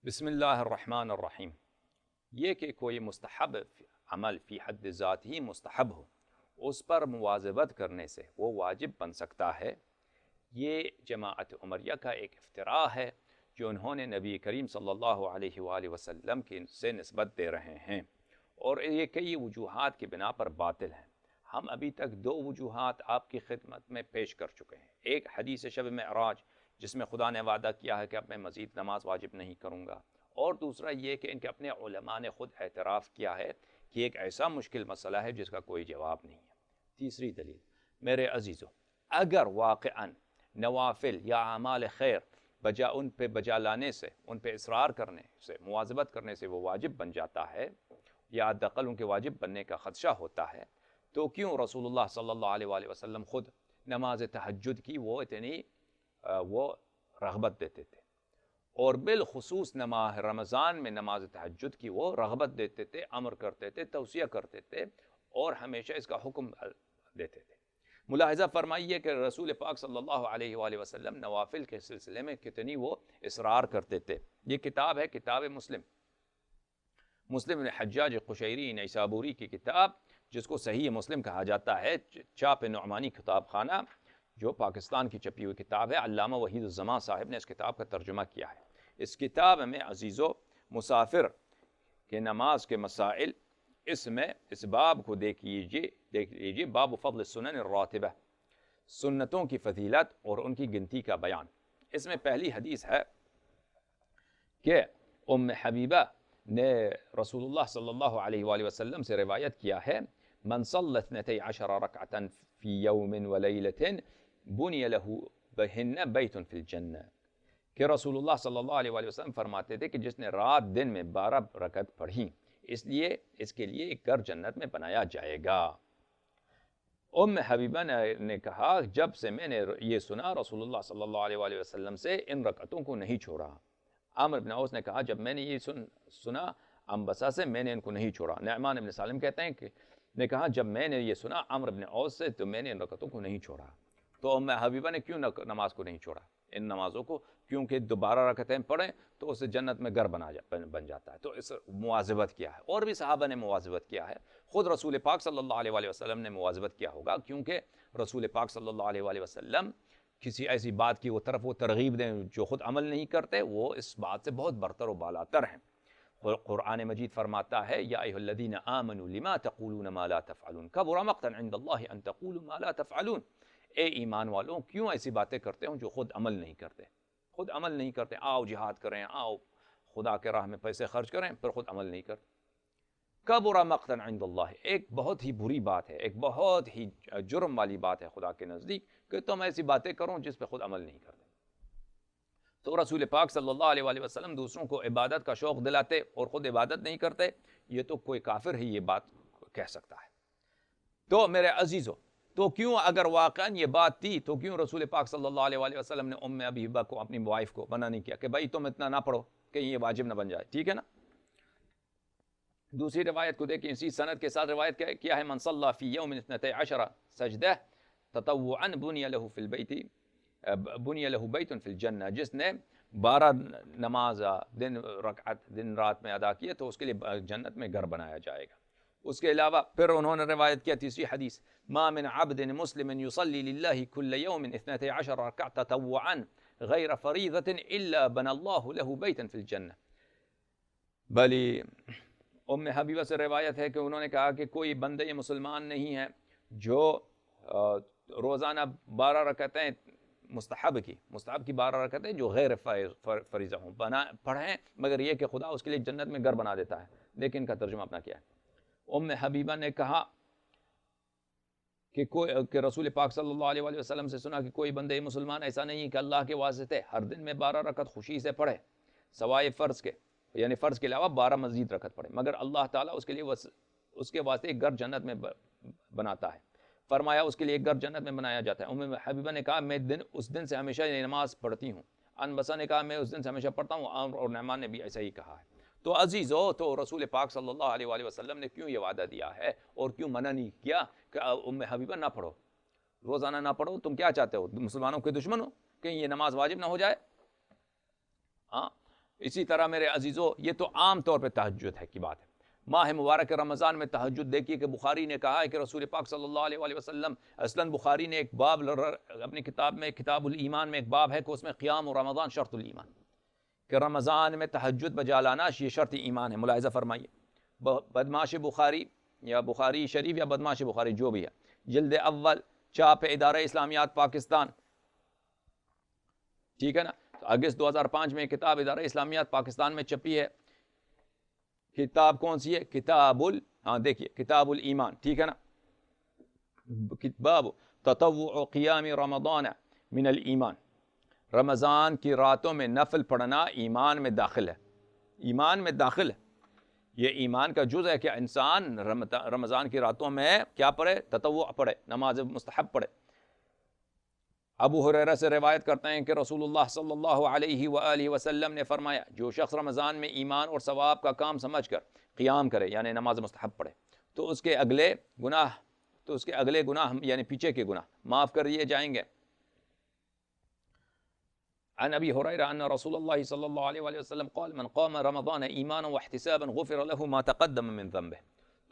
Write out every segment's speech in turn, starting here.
بسم اللہ الرحمن الرحیم۔ یہ کہ کوئی مستحب عمل فی حد ذات ہی مستحب ہو، اس پر مواظبت کرنے سے وہ واجب بن سکتا ہے، یہ جماعت عمریہ کا ایک افتراء ہے جو انہوں نے نبی کریم صلی اللہ علیہ وآلہ وسلم سے نسبت دے رہے ہیں، اور یہ کئی وجوہات کی بنا پر باطل ہیں۔ ہم ابھی تک دو وجوہات آپ کی خدمت میں پیش کر چکے ہیں۔ ایک حدیث شب معراج جس میں خدا نے وعدہ کیا ہے کہ اب میں مزید نماز واجب نہیں کروں گا، اور دوسرا یہ کہ ان کے اپنے علماء نے خود اعتراف کیا ہے کہ ایک ایسا مشکل مسئلہ ہے جس کا کوئی جواب نہیں ہے۔ تیسری دلیل، میرے عزیزو، اگر واقعاً نوافل یا اعمال خیر ان پہ بجا لانے سے، ان پہ اصرار کرنے سے، مواظبت کرنے سے وہ واجب بن جاتا ہے، یا حداقل ان کے واجب بننے کا خدشہ ہوتا ہے، تو کیوں رسول اللہ صلی اللہ علیہ وآلہ وسلم خود نماز تہجد کی وہ رغبت دیتے تھے، اور بالخصوص رمضان میں نماز تہجد کی وہ رغبت دیتے تھے، امر کرتے تھے، توصیہ کرتے تھے، اور ہمیشہ اس کا حکم دیتے تھے۔ ملاحظہ فرمائیے کہ رسول پاک صلی اللہ علیہ وآلہ وسلم نوافل کے سلسلے میں کتنی وہ اصرار کرتے تھے۔ یہ کتاب ہے کتاب مسلم بن حجاج قشیری نیسابوری کی کتاب، جس کو صحیح مسلم کہا جاتا ہے، چاپ نعمانی کتاب خانہ، جو پاکستان کی چھپی ہوئی کتاب ہے۔ علامہ وحید الزمان صاحب نے اس کتاب کا ترجمہ کیا ہے۔ اس کتاب میں عزیزو مسافر کے نماز کے مسائل، اس باب کو دیکھ لیجیے، باب فضل السنن الراتبہ، سنتوں کی فضیلت اور ان کی گنتی کا بیان۔ اس میں پہلی حدیث ہے کہ ام حبیبہ نے رسول اللہ صلی اللہ علیہ وآلہ وسلم سے روایت کیا ہے، من صلی 12 رکعتا فی یوم ولیلۃ بنی لہ بہن بیت فی الجنہ، کہ رسول اللہ صلی اللہ علیہ وآلہ وسلم فرماتے تھے کہ جس نے رات دن میں 12 رکعت پڑھی، اس کے لیے ایک گھر جنت میں بنایا جائے گا۔ ام حبیبہ نے کہا، جب سے میں نے یہ سنا رسول اللہ صلی اللہ علیہ وآلہ وسلم سے ان رکعتوں کو نہیں چھوڑا۔ عمرو بن عوس نے کہا، جب میں نے یہ سنا انبسا سے، میں نے ان کو نہیں چھوڑا۔ نعمان بن سالم کہتے ہیں کہ نے کہا، جب میں نے یہ سنا عمرو بن عوس سے، تو میں نے ان رکعتوں کو نہیں چھوڑا۔ تو ام حبیبہ نے کیوں نماز کو نہیں چھوڑا، ان نمازوں کو؟ کیونکہ 12 رکعتیں پڑھیں تو اسے جنت میں گھر بن جاتا ہے۔ تو اس مواظبت کیا ہے، اور بھی صحابہ نے مواظبت کیا ہے، خود رسول پاک صلی اللہ علیہ وآلہ وسلم نے مواظبت کیا ہوگا، کیونکہ رسول پاک صلی اللہ علیہ وآلہ وسلم کسی ایسی بات کی طرف وہ ترغیب دیں جو خود عمل نہیں کرتے، وہ اس بات سے بہت برتر و بالاتر ہیں۔ قرآن مجید فرماتا ہے، یا ایھا الذین آمنوا لما تقولون ما لا تفعلون کبر مقتا عند اللہ ان تقولوا ما لا تفعلون، اے ایمان والوں، کیوں ایسی باتیں کرتے ہو جو خود عمل نہیں کرتے؟ آؤ جہاد کریں، آؤ خدا کے راہ میں پیسے خرچ کریں، پر خود عمل نہیں کرتے۔ کبر مقتا عند اللہ، ایک بہت ہی بری بات ہے، ایک بہت ہی جرم والی بات ہے خدا کے نزدیک کہ تم ایسی باتیں کرو جس پہ خود عمل نہیں کرتے۔ تو رسول پاک صلی اللہ علیہ وآلہ وسلم دوسروں کو عبادت کا شوق دلاتے اور خود عبادت نہیں کرتے، یہ تو کوئی کافر ہی یہ بات کہہ سکتا ہے۔ تو میرے عزیزو، تو کیوں اگر واقعاً یہ بات تھی، تو کیوں رسول پاک صلی اللہ علیہ وآلہ وسلم نے ام حبیبہ کو، اپنی وائف کو منع نہیں کیا کہ بھائی تم اتنا نہ پڑھو کہ یہ واجب نہ بن جائے؟ ٹھیک ہے نا۔ دوسری روایت کو دیکھیں، اسی سند کے ساتھ روایت کیا ہے، من صلی فی یوم 12 سجدہ تطوعا بنی لہ بیت فی الجنہ، جس نے 12 نماز دن رات میں ادا کیے تو اس کے لیے جنت میں گھر بنایا جائے گا۔ اس کے علاوہ پھر انہوں نے روایت کیا تیسری حدیث، ما من عبد مسلم یصلی للہ کل یوم 12 رکعۃ تطوعا غیر فریضۃ الا بنى اللہ لہ بیتا فی الجنہ۔ بلی ام حبیبہ سے روایت ہے کہ انہوں نے کہا کہ کوئی بندہ مسلمان نہیں ہے جو روزانہ 12 رکعتیں مستحب کی 12 رکعتیں جو غیر فریضہ ہوں پڑھیں، مگر یہ کہ خدا اس کے لیے جنت میں گھر بنا دیتا ہے۔ لیکن ان کا ترجمہ اپنا کیا ہے؟ ام حبیبہ نے کہا کہ رسول پاک صلی اللہ علیہ وآلہ وسلم سے سنا کہ کوئی بندہ مسلمان ایسا نہیں کہ اللہ کے واسطے ہر دن میں 12 رکعت خوشی سے پڑھے، سوائے فرض کے، یعنی فرض کے علاوہ 12 مزید رکعت پڑھے، مگر اللہ تعالیٰ اس کے لیے اس کے واسطے ایک گھر جنت میں بناتا ہے۔ فرمایا اس کے لیے ایک گھر جنت میں بنایا جاتا ہے۔ ام حبیبہ نے کہا، میں اس دن سے ہمیشہ یہ نماز پڑھتی ہوں۔ انبسا نے کہا، میں اس دن سے ہمیشہ پڑھتا ہوں، اور نعمان نے بھی ایسا ہی کہا ہے۔ تو عزیزو، تو رسول پاک صلی اللہ علیہ وآلہ وسلم نے کیوں یہ وعدہ دیا ہے اور کیوں منع نہیں کیا کہ ام حبیبہ نہ پڑھو، روزانہ نہ پڑھو؟ تم کیا چاہتے ہو، مسلمانوں کے دشمن ہو کہ یہ نماز واجب نہ ہو جائے؟ ہاں، اسی طرح میرے عزیزو یہ تو عام طور پہ تہجد ہے کی بات ہے. ماہ مبارک رمضان میں تہجد دیکھیے کہ بخاری نے کہا ہے کہ رسول پاک صلی اللہ علیہ وآلہ وسلم، اصلاً بخاری نے ایک باب اپنی کتاب میں، کتاب الایمان میں ایک باب ہے کہ اس میں قیام رمضان شرط الایمان، کہ رمضان میں تہجد بجا لانا یہ شرط ایمان ہے. ملاحظہ فرمائیے، بدماش بخاری یا بخاری شریف یا بدماش بخاری جو بھی ہے، جلد اول، چاپ ادارہ اسلامیات پاکستان، ٹھیک ہے نا، اگست 2005 میں کتاب ادارہ اسلامیات پاکستان میں چھپی ہے. کتاب کون سی ہے؟ ہاں دیکھیے کتاب الایمان، ٹھیک ہے نا، باب تطوع قیام رمضان من الایمان، رمضان کی راتوں میں نفل پڑھنا ایمان میں داخل ہے. ایمان میں داخل ہے، یہ ایمان کا جز ہے کہ انسان رمضان کی راتوں میں کیا پڑھے؟ تطوع پڑھے، نماز مستحب پڑھے. ابو ہریرہ سے روایت کرتے ہیں کہ رسول اللہ صلی اللہ علیہ وآلہ وسلم نے فرمایا، جو شخص رمضان میں ایمان اور ثواب کا کام سمجھ کر قیام کرے یعنی نماز مستحب پڑھے تو اس کے اگلے گناہ یعنی پیچھے کے گناہ معاف کر دیے جائیں گے. عن ابی ہریرہ ان رسول اللہ صلی اللہ علیہ وآلہ وسلم قال من قام رمضان ایمانا واحتسابا غفر له ما تقدم من ذنبه.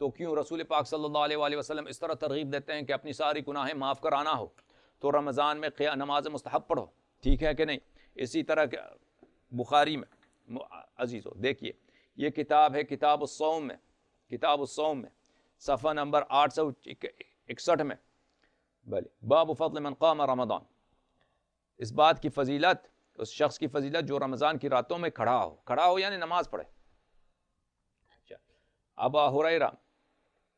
تو کیوں رسول پاک صلی اللہ علیہ وآلہ وسلم اس طرح ترغیب دیتے ہیں کہ اپنی ساری گناہیں معاف کرانا ہو تو رمضان میں نماز مستحب پڑھو، ٹھیک ہے کہ نہیں؟ اسی طرح بخاری میں عزیزو دیکھیے یہ کتاب ہے کتاب الصوم میں صفحہ نمبر 861 میں، بھلے باب فضل من قام رمضان، اس بات کی فضیلت، اس شخص کی فضیلت جو رمضان کی راتوں میں کھڑا ہو یعنی نماز پڑھے. ابا ہریرہ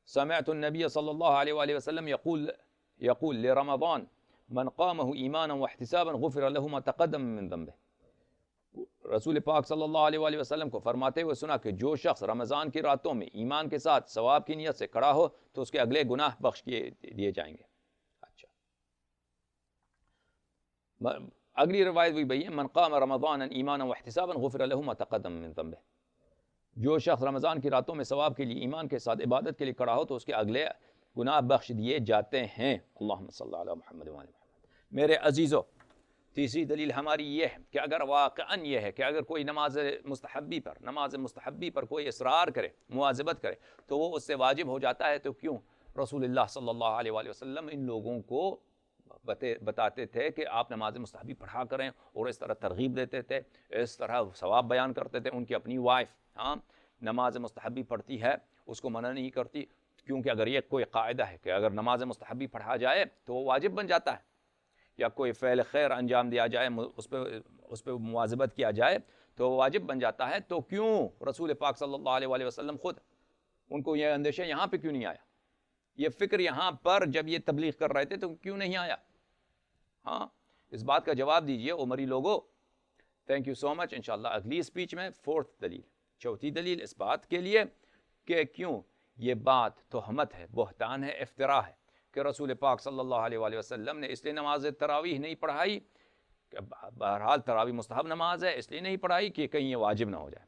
سمعت النبی صلی اللہ علیہ وآلہ وسلم یقول لرمضان من قامه ایمانا واحتسابا غفر له ما تقدم من ذنبه. رسول پاک صلی اللہ علیہ وآلہ وسلم کو فرماتے ہوئے سنا کہ جو شخص رمضان کی راتوں میں ایمان کے ساتھ ثواب کی نیت سے کھڑا ہو تو اس کے اگلے گناہ بخش دیے جائیں گے. اچھا، اگلی روایت بھی بھئی ہے، من قام رمضان ایمانا واحتسابا غفر له ما تقدم من ذنبه. جو شخص رمضان کی راتوں میں ثواب کے لیے ایمان کے ساتھ عبادت کے لیے کھڑا ہو تو اس کے اگلے گناہ بخش دیے جاتے ہیں. اللہم صلی علی محمد وعلی محمد. میرے عزیزو، تیسری دلیل ہماری یہ ہے کہ اگر واقعاً یہ ہے کہ اگر کوئی نماز مستحبی پر کوئی اصرار کرے، مواظبت کرے تو وہ اس سے واجب ہو جاتا ہے، تو کیوں رسول اللہ صلی اللہ علیہ وآلہ وسلم ان لوگوں کو بتاتے تھے کہ آپ نماز مستحبی پڑھا کریں اور اس طرح ترغیب دیتے تھے، اس طرح ثواب بیان کرتے تھے. ان کی اپنی وائف نماز مستحبی پڑھتی ہے، اس کو منع نہیں کرتی، کیونکہ اگر یہ کوئی قاعدہ ہے کہ اگر نماز مستحبی پڑھا جائے تو وہ واجب بن جاتا ہے، یا کوئی فعل خیر انجام دیا جائے، اس پہ مواظبت کیا جائے تو وہ واجب بن جاتا ہے. تو کیوں رسول پاک صلی اللہ علیہ وآلہ وسلم خود ان کو یہ اندیشہ یہاں پہ کیوں نہیں آیا؟ یہ فکر یہاں پر جب یہ تبلیغ کر رہے تھے تو کیوں نہیں آیا؟ اس بات کا جواب دیجئے عمری لوگو. تھینک یو سو مچ. انشاءاللہ اگلی اسپیچ میں چوتھی دلیل اس بات کے لیے کہ کیوں یہ بات تہمت ہے، بہتان ہے، افتراء ہے کہ رسول پاک صلی اللہ علیہ وآلہ وسلم نے اس لیے نماز تراویح نہیں پڑھائی، بہرحال تراویح مستحب نماز ہے، اس لیے نہیں پڑھائی کہ کہیں یہ واجب نہ ہو جائے.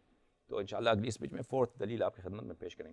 تو انشاءاللہ اگلی اسپیچ میں 4 دلیل آپ کی خدمت میں پیش کریں گے.